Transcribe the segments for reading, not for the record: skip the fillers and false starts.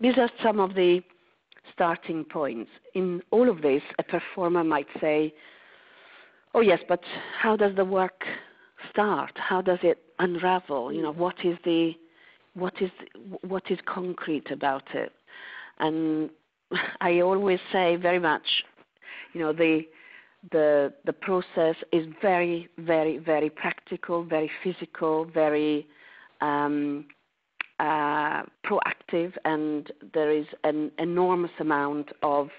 these are some of the starting points. In all of this, a performer might say, oh yes, but how does the work start? How does it unravel? You know, what is concrete about it? And I always say very much, you know, the process is very, very, very practical, very physical, very proactive, and there is an enormous amount of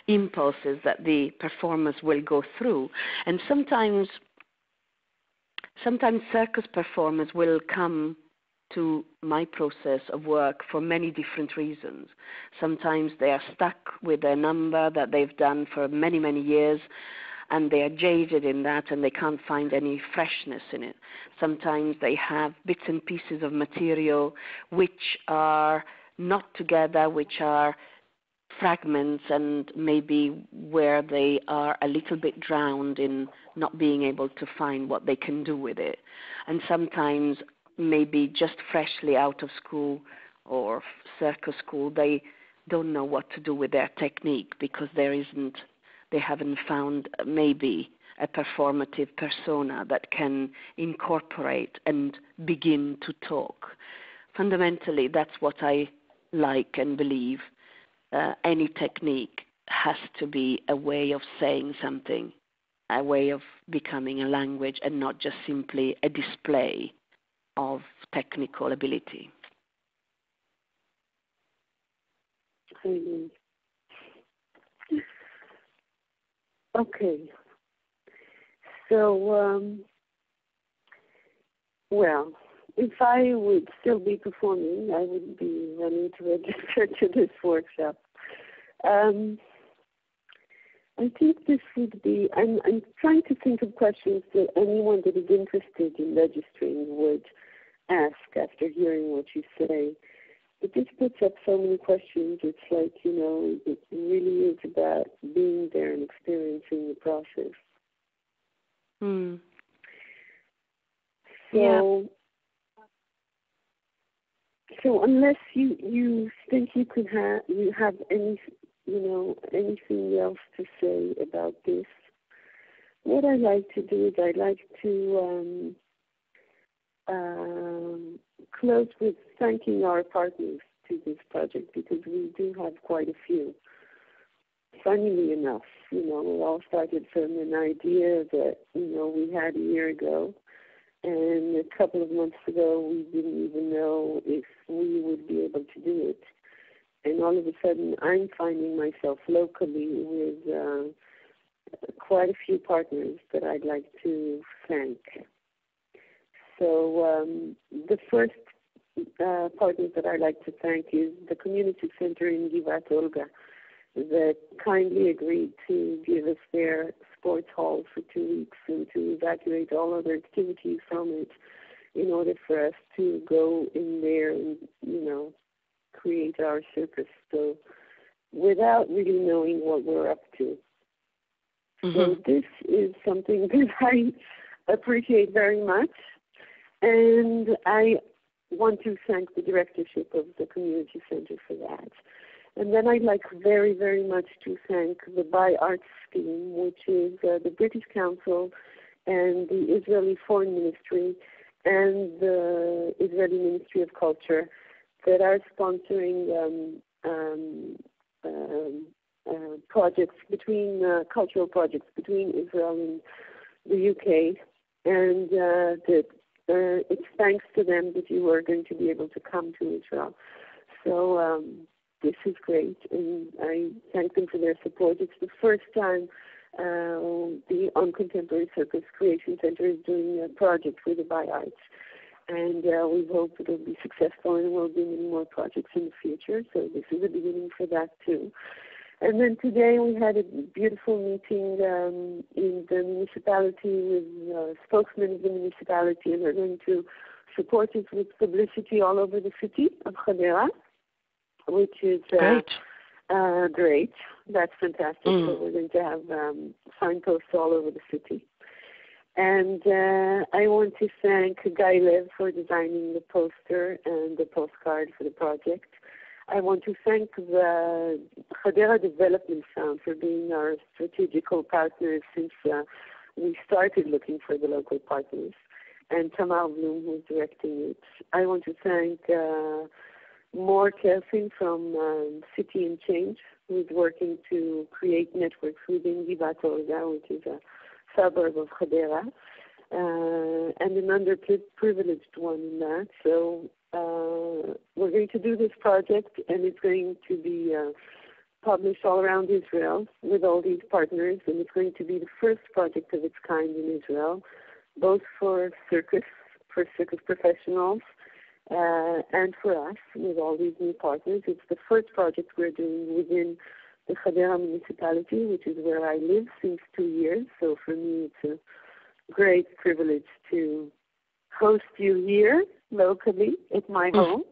impulses that the performers will go through. And sometimes circus performers will come to my process of work for many different reasons. Sometimes they are stuck with a number that they've done for many, many years, and they are jaded in that and they can't find any freshness in it. Sometimes they have bits and pieces of material which are not together, which are fragments, and maybe where they are a little bit drowned in not being able to find what they can do with it. And sometimes maybe just freshly out of school or circus school, they don't know what to do with their technique because they haven't found maybe a performative persona that can incorporate and begin to talk. Fundamentally, that's what I like and believe. Any technique has to be a way of saying something, a way of becoming a language, and not just simply a display of technical ability. Okay. So, well, if I would still be performing, I would be running to register to this workshop. I think this would be, I'm trying to think of questions that anyone that is interested in registering would ask after hearing what you say. But this puts up so many questions. It's like, you know, it really is about being there and experiencing the process. So unless you think you have any, you know, anything else to say about this, what I like to do is I like to close with thanking our partners to this project, because we do have quite a few. Funnily enough, you know, we all started from an idea that, you know, we had a year ago, and a couple of months ago we didn't even know if we would be able to do it. And all of a sudden I'm finding myself locally with quite a few partners that I'd like to thank. So the first partner that I'd like to thank is the community center in Givat Olga that kindly agreed to give us their sports hall for 2 weeks and to evacuate all other activities from it in order for us to go in there and, you know, create our circus. So without really knowing what we're up to. So this is something that I appreciate very much. And I want to thank the directorship of the community center for that. And then I'd like very, very much to thank the Buy Arts Scheme, which is the British Council and the Israeli Foreign Ministry and the Israeli Ministry of Culture that are sponsoring projects between cultural projects between Israel and the UK, and it's thanks to them that you are going to be able to come to Israel. So this is great, and I thank them for their support. It's the first time the On Contemporary Circus Creation Center is doing a project with the Buy Arts, and we hope it will be successful and we'll do many more projects in the future. So this is a beginning for that too. And then today we had a beautiful meeting in the municipality with spokesmen of the municipality, and they're going to support us with publicity all over the city of Hadera, which is great. That's fantastic. So we're going to have signposts all over the city. And I want to thank Guy Lev for designing the poster and the postcard for the project. I want to thank the Hadera Development Fund for being our strategical partner since we started looking for the local partners, and Tamar Bloom, who's directing it. I want to thank Mor Kerfin from City and Change, who's working to create networks within Givat Olga, which is a suburb of Hadera, and an underprivileged one in that. So we're going to do this project, and it's going to be published all around Israel with all these partners, and it's going to be the first project of its kind in Israel, both for circus professionals, and for us with all these new partners. It's the first project we're doing within the Hadera municipality, which is where I live since 2 years. So for me, it's a great privilege to host you here locally at my home.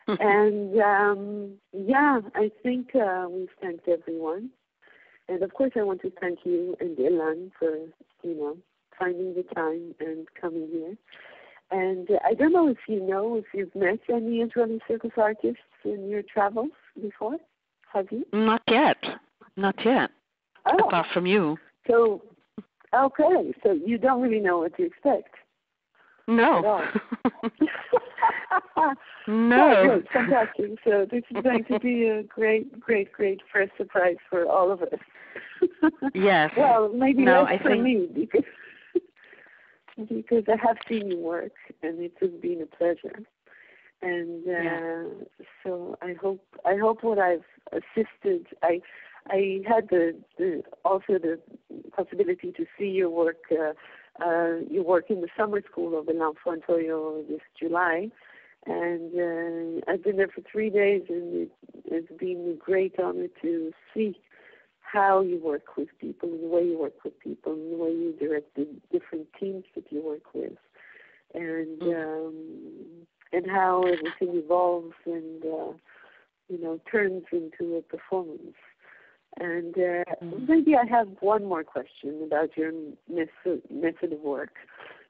And I think we've thanked everyone. And of course, I want to thank you and Ilan for, finding the time and coming here. And I don't know if you've met any Israeli circus artists in your travels before. Have you? Not yet. Oh. Apart from you. So, okay. So you don't really know what to expect. No. No. Oh, good. Fantastic. So this is going to be a great first surprise for all of us. Yes. Well, maybe less for me because I have seen you work, and it has been a pleasure. And so I hope what I've assisted. I had also the possibility to see your work. You work in the summer school of the L'Enfant Toyo this July, and I've been there for 3 days, and it's been a great honor to see how you work with people, and the way you work with people, and the way you direct the different teams that you work with, and how everything evolves and turns into a performance. And maybe I have one more question about your method of work,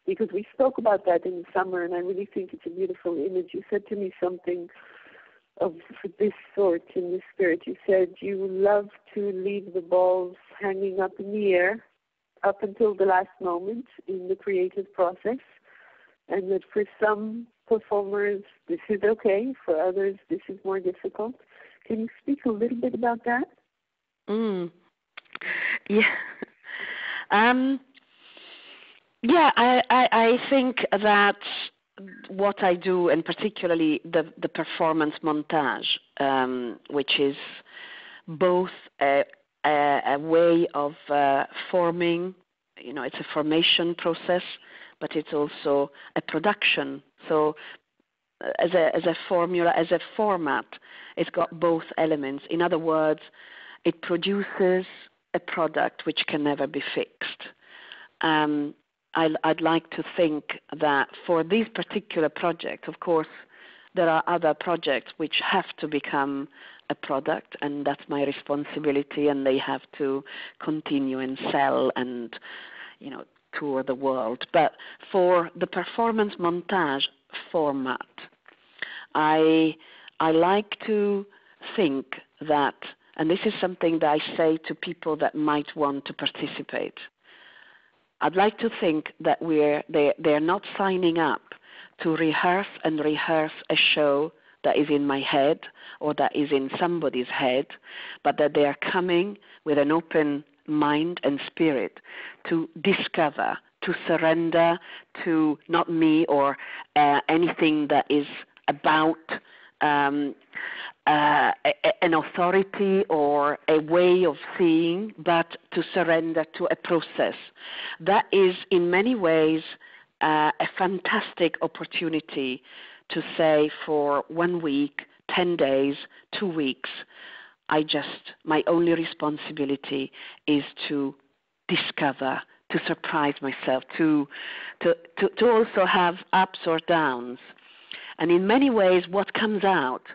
because we spoke about that in the summer, and I really think it's a beautiful image. You said to me something of this sort, in this spirit. You said you love to leave the balls hanging up in the air up until the last moment in the creative process, and that for some performers this is okay, for others this is more difficult. Can you speak a little bit about that? I think that what I do, and particularly the performance montage, which is both a way of forming, it's a formation process, but it's also a production. So as a formula, as a format, it's got both elements. In other words, it produces a product which can never be fixed. I'd like to think that for this particular project, of course, there are other projects which have to become a product, and that's my responsibility, and they have to continue and sell and, tour the world. But for the performance montage format, I like to think that, and this is something that I say to people that might want to participate, I'd like to think that they're not signing up to rehearse a show that is in my head or that is in somebody's head, but that they are coming with an open mind and spirit to discover, to surrender to not me or anything that is about an authority or a way of seeing, but to surrender to a process. That is in many ways a fantastic opportunity to say for 1 week, 10 days, 2 weeks, my only responsibility is to discover, to surprise myself, to also have ups or downs. And in many ways, what comes out,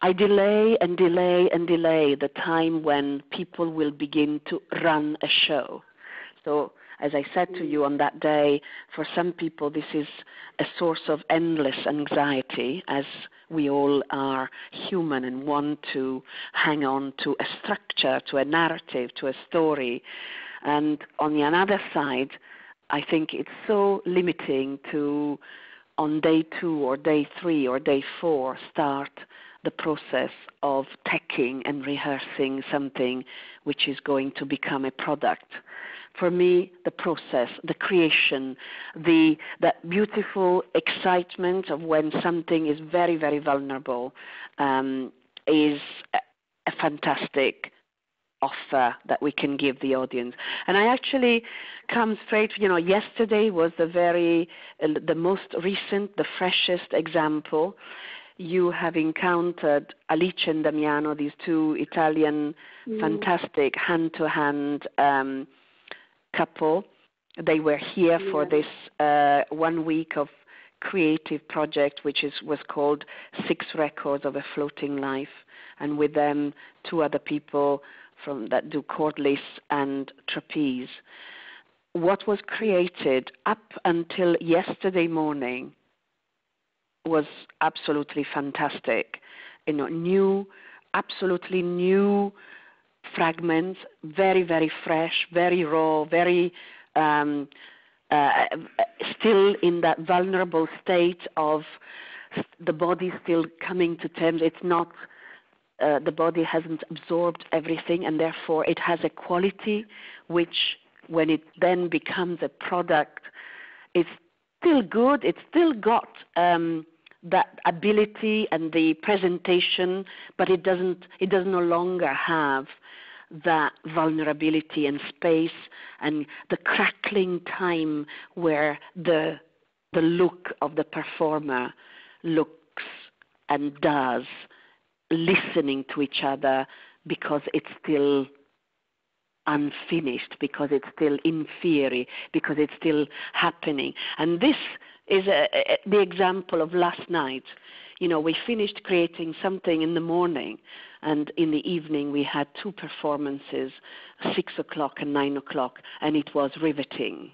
I delay the time when people will begin to run a show. So As I said to you on that day, for some people this is a source of endless anxiety, as we all are human and want to hang on to a structure, to a narrative, to a story. And on the other side, I think it's so limiting to, on day 2 or day 3 or day 4, start the process of taking and rehearsing something which is going to become a product. For me, the process, the creation, that beautiful excitement of when something is very, very vulnerable is a fantastic offer that we can give the audience. And I actually come straight, yesterday was the most recent, the freshest example. You have encountered Alice and Damiano, these 2 Italian fantastic hand-to-hand couple. They were here for this 1 week of creative project, which was called 6 Records of a Floating Life, and with them 2 other people that do cordless and trapeze. What was created up until yesterday morning was absolutely fantastic. Absolutely new fragments, very, very fresh, very raw, very still in that vulnerable state of the body still coming to terms. It's not, the body hasn't absorbed everything, and therefore it has a quality which, when it then becomes a product, it's still good. It's still got that ability and the presentation, but it does no longer have that vulnerability and space and the crackling time where the look of the performer looks and does, listening to each other because it's still unfinished, because it's still in theory, because it's still happening. And this is the example of last night. We finished creating something in the morning, and in the evening we had 2 performances, 6 o'clock and 9 o'clock, and it was riveting.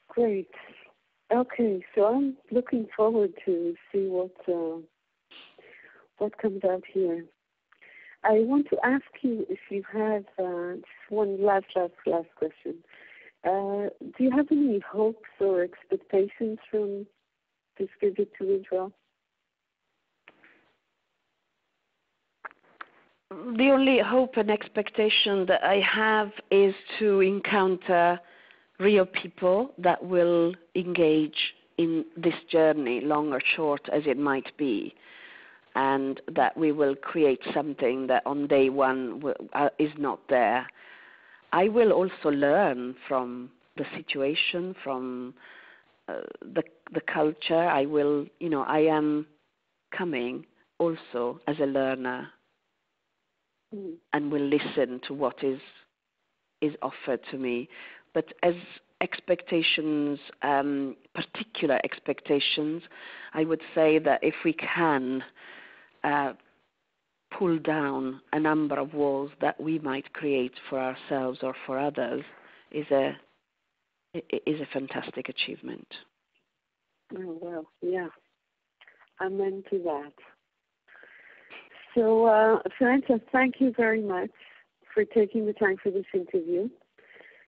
Great. Okay, so I'm looking forward to see what comes out here. I want to ask you if you have one last question. Do you have any hopes or expectations from this visit to Israel? The only hope and expectation that I have is to encounter real people that will engage in this journey, long or short as it might be, and that we will create something that on day 1 is not there. I will also learn from the situation, from the culture. I am coming also as a learner, and will listen to what is offered to me. But as expectations, particular expectations, I would say that if we can pull down a number of walls that we might create for ourselves or for others, is a fantastic achievement. Oh, well, yeah. Amen to that. So, Firenza, thank you very much for taking the time for this interview.